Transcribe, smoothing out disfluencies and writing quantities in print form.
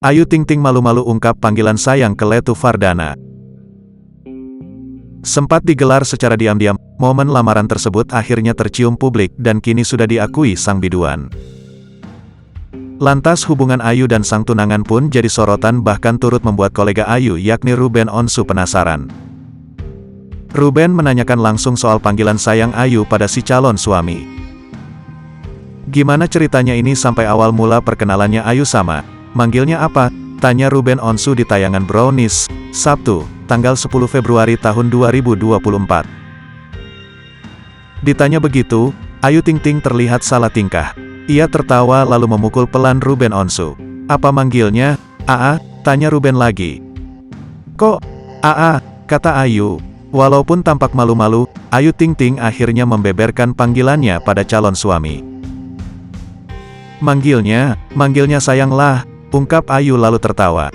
Ayu Ting Ting malu-malu ungkap panggilan sayang ke Letu Vardana. Sempat digelar secara diam-diam, momen lamaran tersebut akhirnya tercium publik dan kini sudah diakui sang biduan. Lantas hubungan Ayu dan sang tunangan pun jadi sorotan, bahkan turut membuat kolega Ayu yakni Ruben Onsu penasaran. Ruben menanyakan langsung soal panggilan sayang Ayu pada si calon suami. Gimana ceritanya ini sampai awal mula perkenalannya Ayu sama? Manggilnya apa? Tanya Ruben Onsu di tayangan Brownies, Sabtu, tanggal 10 Februari tahun 2024. Ditanya begitu, Ayu Ting Ting terlihat salah tingkah. Ia tertawa lalu memukul pelan Ruben Onsu. Apa manggilnya? Aa, tanya Ruben lagi. Kok? Aa, kata Ayu. Walaupun tampak malu-malu, Ayu Ting Ting akhirnya membeberkan panggilannya pada calon suami. Manggilnya sayang lah, ungkap Ayu lalu tertawa.